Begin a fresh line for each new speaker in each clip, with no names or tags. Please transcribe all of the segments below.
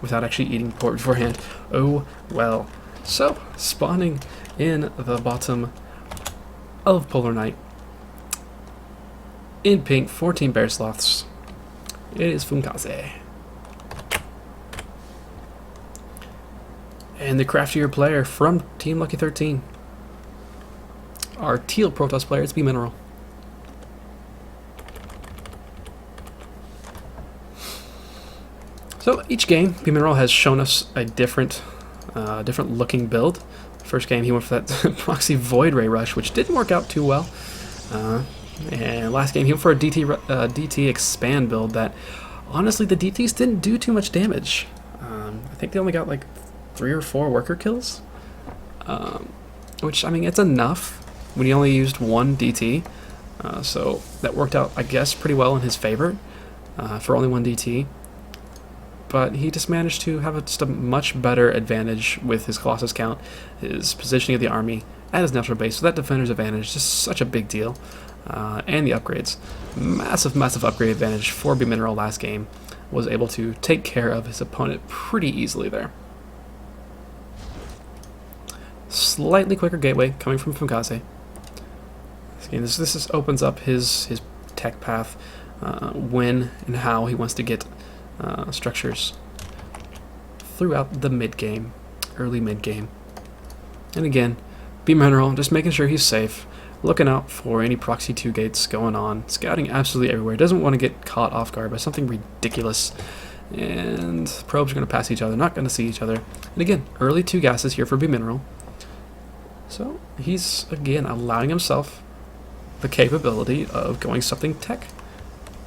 without actually eating port beforehand. Oh well. So, spawning in the bottom of Polar Night. In pink, 14 BearSloths. It is Fuinkaze. And the craftier player from Team Tl13. Our teal Protoss player is Bmineral. So each game, Bmineral has shown us a different looking build. First game, he went for that proxy Void Ray Rush, which didn't work out too well. And last game, he went for a DT expand build that, honestly, the DTs didn't do too much damage. I think they only got like 3 or 4 worker kills, which, I mean, it's enough when he only used 1 DT. So that worked out, I guess, pretty well in his favor for only 1 DT. But he just managed to have just a much better advantage with his Colossus count, his positioning of the army at his natural base. So that defender's advantage is just such a big deal. And the upgrades. Massive upgrade advantage for Bmineral last game. Was able to take care of his opponent pretty easily there. Slightly quicker gateway coming from Fuinkaze. This opens up his tech path when and how he wants to get structures throughout the mid-game, early mid-game. And again, Bmineral just making sure he's safe, looking out for any proxy 2 gates going on, scouting absolutely everywhere, doesn't want to get caught off guard by something ridiculous. And probes are going to pass each other, not going to see each other. And again, early 2 gases here for Bmineral. So he's, again, allowing himself the capability of going something tech.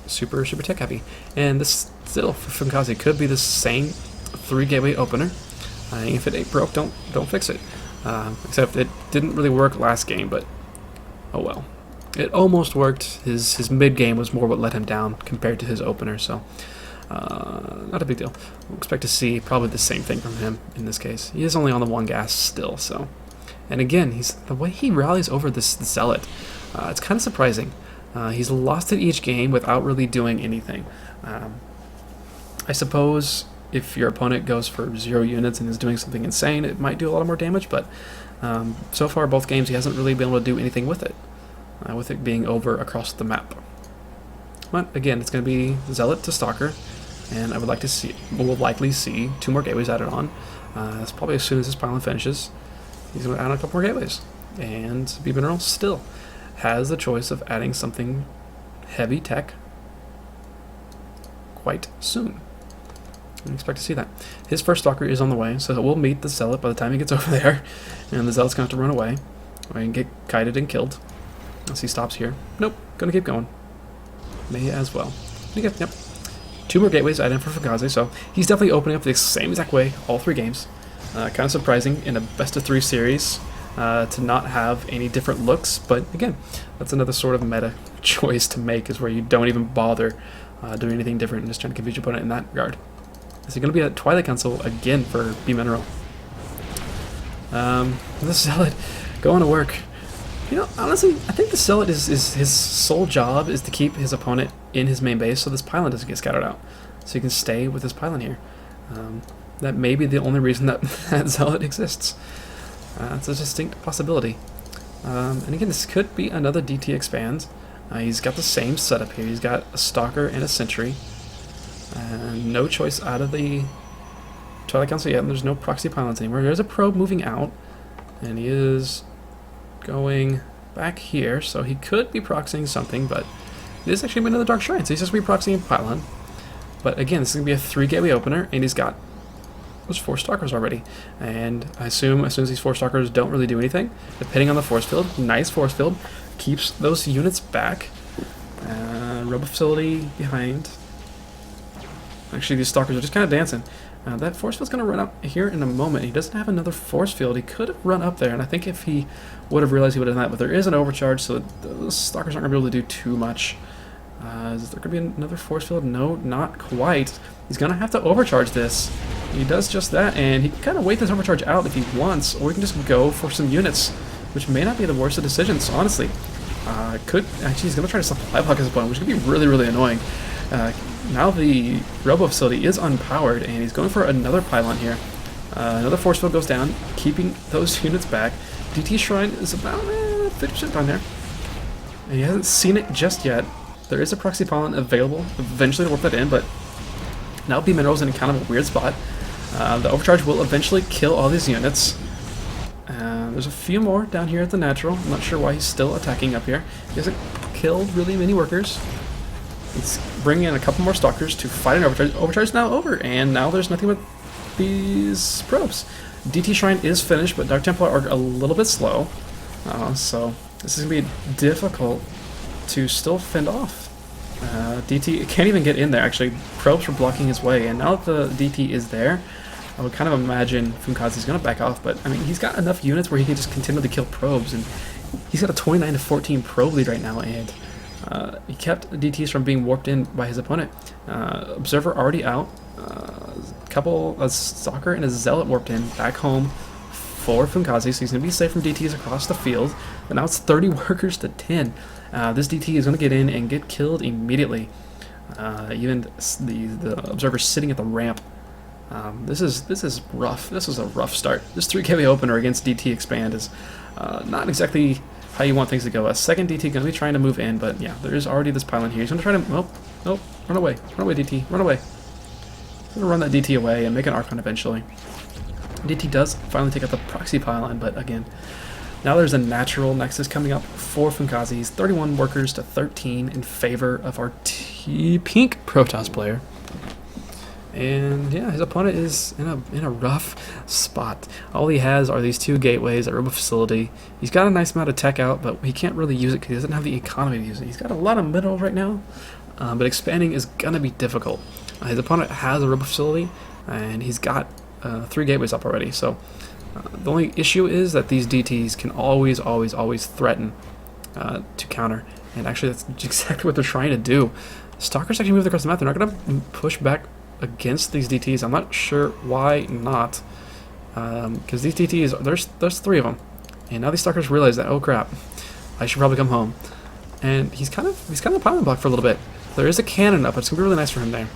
Super tech heavy. And this still for Fuinkaze could be the same 3 gateway opener. If it ain't broke, don't fix it. Except it didn't really work last game, but oh well. It almost worked. His mid game was more what let him down compared to his opener, so not a big deal. We'll expect to see probably the same thing from him in this case. He is only on the 1 gas still, so. And again, the way he rallies over this Zealot, it's kind of surprising. He's lost it each game without really doing anything. I suppose if your opponent goes for 0 units and is doing something insane, it might do a lot more damage, but so far both games he hasn't really been able to do anything with it being over across the map. But again, it's going to be Zealot to Stalker, and I would like to see, we'll likely see 2 more gateways added on. That's probably as soon as this pylon finishes. He's going to add a couple more gateways, and Bmineral still has the choice of adding something heavy tech quite soon. I expect to see that. His first Stalker is on the way, so we'll meet the Zealot by the time he gets over there, and the Zealot's going to have to run away, or he can get kited and killed. Unless he stops here. Nope, gonna keep going. May as well. Okay, yep. 2 more gateways added in for Fuinkaze, so he's definitely opening up the same exact way all 3 games. Kind of surprising in a best of 3 series to not have any different looks, but again, that's another sort of meta choice to make, is where you don't even bother doing anything different and just trying to confuse your opponent in that regard. So going to be a Twilight Council again for Bmineral. The Zealot going to work. You know, honestly, I think the Zealot is his sole job is to keep his opponent in his main base so this pylon doesn't get scattered out. So he can stay with this pylon here. That may be the only reason that, that Zealot exists. It's a distinct possibility. And again, this could be another DT expand. He's got the same setup here. He's got a Stalker and a Sentry. And no choice out of the Twilight Council yet, and there's no proxy pylons anymore. There's a probe moving out, and he is going back here, so he could be proxying something, but it is actually another Dark Shrine, so he's just going to be proxying a pylon. But again, this is going to be a 3 gateway opener, and he's got those 4 Stalkers already. And I assume as soon as these 4 Stalkers don't really do anything, depending on the force field, nice force field, keeps those units back. Robo facility behind. Actually, these Stalkers are just kind of dancing. That force field's going to run up here in a moment. He doesn't have another force field. He could have run up there, and I think if he would have realized he would have done that, but there is an overcharge, so those Stalkers aren't going to be able to do too much. Is there going to be another force field? No, not quite. He's going to have to overcharge this. He does just that, and he can kind of wait this overcharge out if he wants, or he can just go for some units, which may not be the worst of decisions, honestly. Actually, he's going to try to supply block his opponent, which could be really, really annoying. now the Robo Facility is unpowered, and he's going for another pylon here. Another force field goes down, keeping those units back. DT Shrine is about 50% down there. And he hasn't seen it just yet. There is a proxy pylon available, eventually to work that in, but now Bmineral's in kind of a weird spot. The overcharge will eventually kill all these units. There's a few more down here at the natural. I'm not sure why he's still attacking up here. He hasn't killed really many workers. He's bringing in a couple more stalkers to fight an overcharge. Overcharge is now over, and now there's nothing but these probes. DT Shrine is finished, but Dark Templar are a little bit slow. So this is going to be difficult to still fend off. DT can't even get in there, actually. Probes were blocking his way, and now that the DT is there, I would kind of imagine Fuinkaze is going to back off, but I mean, he's got enough units where he can just continue to kill probes, and he's got a 29-14 probe lead right now, and he kept DTs from being warped in by his opponent. Observer already out. A Stalker and a Zealot warped in back home for Fuinkaze, so he's going to be safe from DTs across the field. But now it's 30 workers to 10. This DT is going to get in and get killed immediately. Even the Observer sitting at the ramp. This is rough. This is a rough start. This 3KW opener against DT Expand is not exactly how you want things to go. A second DT going to be trying to move in, but yeah, there is already this pylon here. He's going to try to... Nope. Run away, DT. Run away. He's going to run that DT away and make an Archon eventually. DT does finally take out the proxy pylon, but again, now there's a natural nexus coming up for Fuinkaze. He's 31 workers to 13 in favor of our pink Protoss player. And yeah, his opponent is in a rough spot. All he has are these two gateways at Robo Facility. He's got a nice amount of tech out, but he can't really use it because he doesn't have the economy to use it. He's got a lot of minerals right now, but expanding is gonna be difficult. His opponent has a Robo Facility, and he's got 3 gateways up already. So the only issue is that these DTs can always threaten to counter. And actually, that's exactly what they're trying to do. Stalkers actually move across the map. They're not gonna push back against these DTs. I'm not sure why not, because these DTs, there's 3 of them, and now these Stalkers realize that, oh crap, I should probably come home. And he's kind of pylon block for a little bit. There is a cannon up. It's gonna be really nice for him there.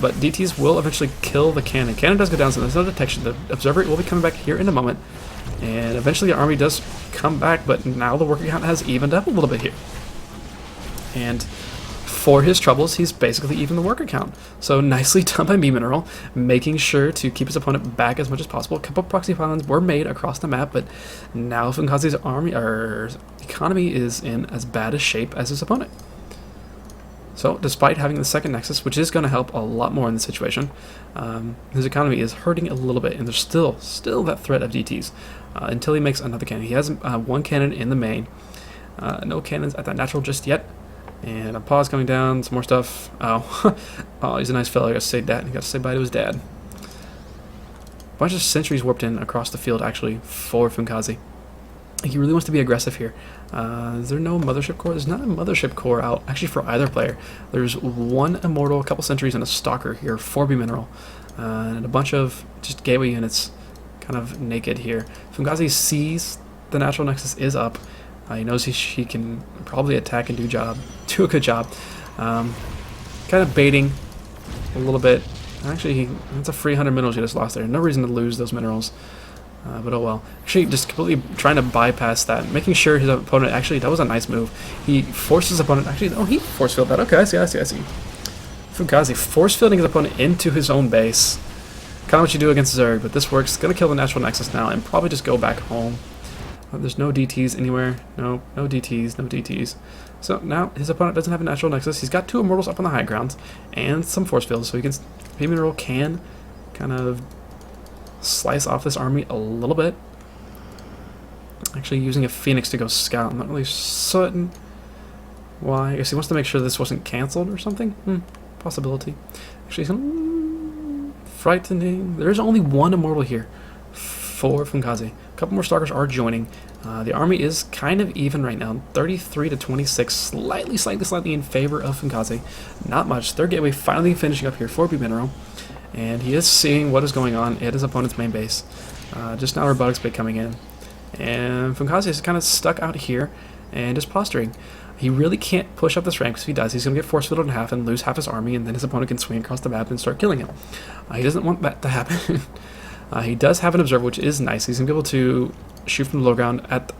But DTs will eventually kill the cannon. Cannon does go down, so there's no detection. The Observer will be coming back here in a moment, and eventually the army does come back. But now the worker count has evened up a little bit here, and for his troubles, he's basically even the worker count. So nicely done by Bmineral, making sure to keep his opponent back as much as possible. A couple of proxy pylons were made across the map, but now Fuinkaze's army or economy is in as bad a shape as his opponent. So despite having the second Nexus, which is going to help a lot more in this situation, his economy is hurting a little bit, and there's still that threat of DTs until he makes another cannon. He has 1 cannon in the main, no cannons at that natural just yet. And a pause coming down, some more stuff. Oh, oh, he's a nice fellow. I gotta say that. He got to say bye to his dad. A bunch of sentries warped in across the field, actually, for Fuinkaze. He really wants to be aggressive here. Is there no mothership core? There's not a mothership core out, actually, for either player. There's 1 immortal, a couple sentries, and a stalker here for Bmineral. And a bunch of just gateway units kind of naked here. Fuinkaze sees the natural nexus is up. He knows he can probably attack and do a good job. Kind of baiting a little bit. Actually, that's a free 100 minerals he just lost there. No reason to lose those minerals. But oh well. Actually, just completely trying to bypass that. Making sure his opponent, actually, that was a nice move. He forced his opponent, actually, oh, he force fielded that. Okay, I see. Fuinkaze force fielding his opponent into his own base. Kind of what you do against Zerg, but this works. Gonna kill the natural nexus now and probably just go back home. There's no DTs anywhere. No DTs. So now his opponent doesn't have a natural nexus. He's got 2 immortals up on the high ground and some force fields, so Bmineral can kind of slice off this army a little bit. Actually using a Phoenix to go scout. I'm not really certain why. I guess he wants to make sure this wasn't cancelled or something. Possibility. Actually, frightening. There's only 1 immortal here for Fuinkaze. A couple more stalkers are joining. The army is kind of even right now, 33 to 26, slightly in favor of Fuinkaze. Not much. Third gateway finally finishing up here for Bmineral, and he is seeing what is going on at his opponent's main base. Just now robotics bit coming in, and Fuinkaze is kind of stuck out here, and just posturing. He really can't push up this ramp, because if he does, he's going to get force fielded in half and lose half his army, and then his opponent can swing across the map and start killing him. He doesn't want that to happen. He does have an observer, which is nice. He's going to be able to shoot from the low ground at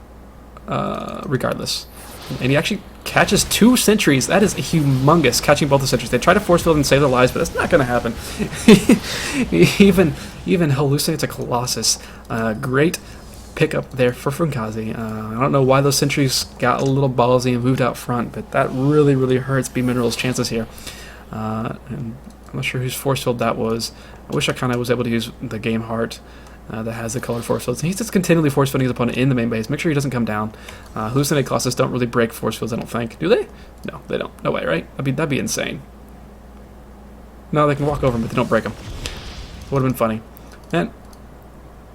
regardless. And he actually catches 2 sentries. That is humongous, catching both the sentries. They try to force field and save their lives, but it's not going to happen. He even hallucinates a Colossus. Great pickup there for Fuinkaze. I don't know why those sentries got a little ballsy and moved out front, but that really, really hurts Bmineral's chances here. And I'm not sure whose force field that was. I wish I kind of was able to use the game heart that has the colored force fields. And he's just continually force fielding his opponent in the main base. Make sure he doesn't come down. Hallucinate Colossus don't really break force fields, I don't think. Do they? No, they don't. No way, right? That'd be insane. No, they can walk over them, but they don't break them. Would have been funny. And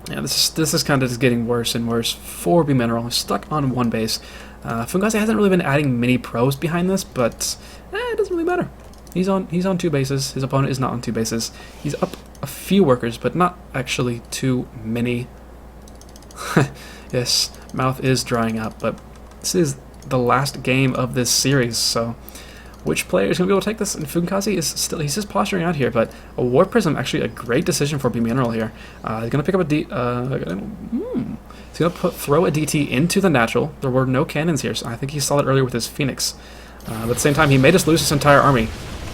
yeah, this is kind of just getting worse and worse for Bmineral. He's stuck on 1 base. Fuinkaze hasn't really been adding many pros behind this, but it doesn't really matter. He's on 2 bases. His opponent is not on 2 bases. He's up a few workers, but not actually too many. Yes, mouth is drying up, but this is the last game of this series, so which player is going to be able to take this? And Fuinkaze is still, he's just posturing out here, but a Warp Prism, actually a great decision for Bmineral here. He's going to pick up a he's going to throw a DT into the natural. There were no cannons here, so I think he saw it earlier with his Phoenix. But at the same time, he made us lose his entire army.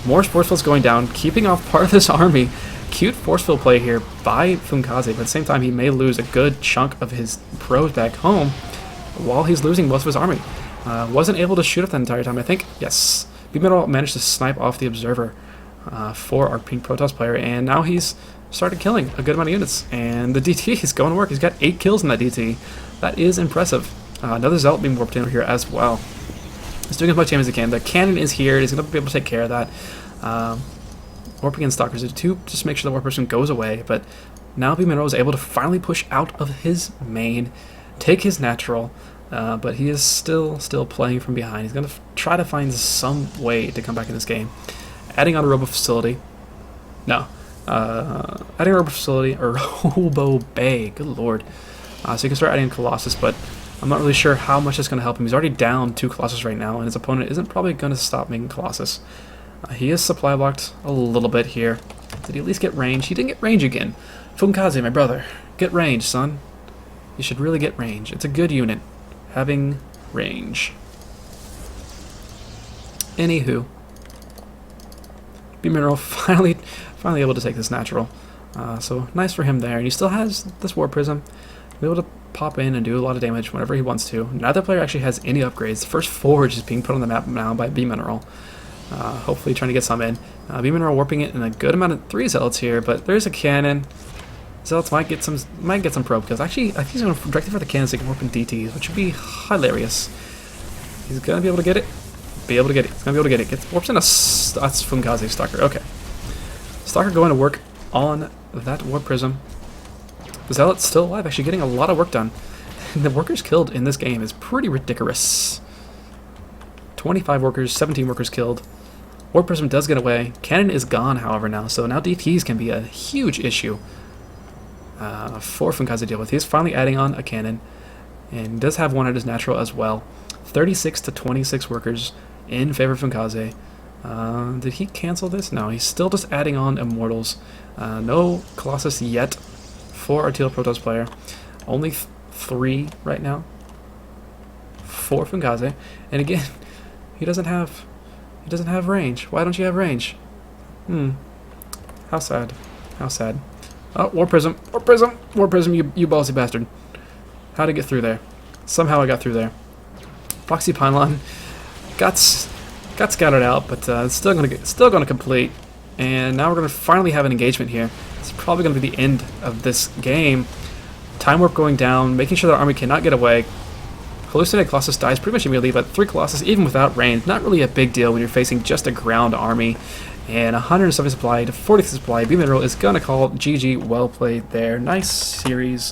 More force fields going down, keeping off part of this army. Cute force field play here by Fuinkaze, but at the same time, he may lose a good chunk of his pros back home while he's losing most of his army. Wasn't able to shoot it the entire time, I think. Yes. Bmineral managed to snipe off the observer for our pink Protoss player, and now he's started killing a good amount of units, and the DT is going to work. He's got 8 kills in that DT. That is impressive. Another Zealot being warped in here as well. He's doing as much damage as he can. The cannon is here. He's going to be able to take care of that. Warping in Stalkers to just make sure the Warp Person goes away, but now Bmineral is able to finally push out of his main, take his natural, but he is still playing from behind. He's going to try to find some way to come back in this game. Adding on a Robo Facility. No. Adding a Robo Facility, or Robo Bay. Good lord. So you can start adding Colossus, but I'm not really sure how much it's going to help him. He's already down 2 Colossus right now, and his opponent isn't probably going to stop making Colossus. He is supply blocked a little bit here. Did he at least get range? He didn't get range again. Fuinkaze, my brother. Get range, son. You should really get range. It's a good unit, having range. Anywho. Bmineral finally able to take this natural. So nice for him there. And he still has this Warp Prism. Be able to pop in and do a lot of damage whenever he wants to. Neither player actually has any upgrades. The first forge is being put on the map now by Bmineral. Hopefully trying to get some in. Bmineral warping it in a good amount of 3 Zealots here, but there's a cannon. Zealots might get some probe kills. Actually, I think he's going to directly for the cannons so he can warp in DTs, which would be hilarious. He's going to be able to get it. He's going to be able to get it. Gets warps in a... That's Fuinkaze Stalker. Okay. Stalker going to work on that Warp Prism. The Zealot's still alive, actually getting a lot of work done. The workers killed in this game is pretty ridiculous. 25 workers, 17 workers killed. Warp Prism does get away. Cannon is gone, however, now, so now DTs can be a huge issue for Fuinkaze to deal with. He's finally adding on a cannon, and does have one at his natural as well. 36 to 26 workers in favor of Fuinkaze. Did he cancel this? No, he's still just adding on Immortals. No Colossus yet for our Teal Protoss player. Only 3 right now for Fuinkaze. And again, he doesn't have range. Why don't you have range? How sad. How sad. Oh, Warp Prism. Warp Prism. Warp Prism, you ballsy bastard. How'd it get through there? Somehow I got through there. Foxy Pylon got scattered out, but it's still gonna complete. And now we're gonna finally have an engagement here. It's probably gonna be the end of this game. Time Warp going down, making sure that our army cannot get away. Hallucinated Colossus dies pretty much immediately, but 3 Colossus, even without range, not really a big deal when you're facing just a ground army. And 170 supply to 40 supply. Bmineral is gonna call GG. Well played there. Nice series.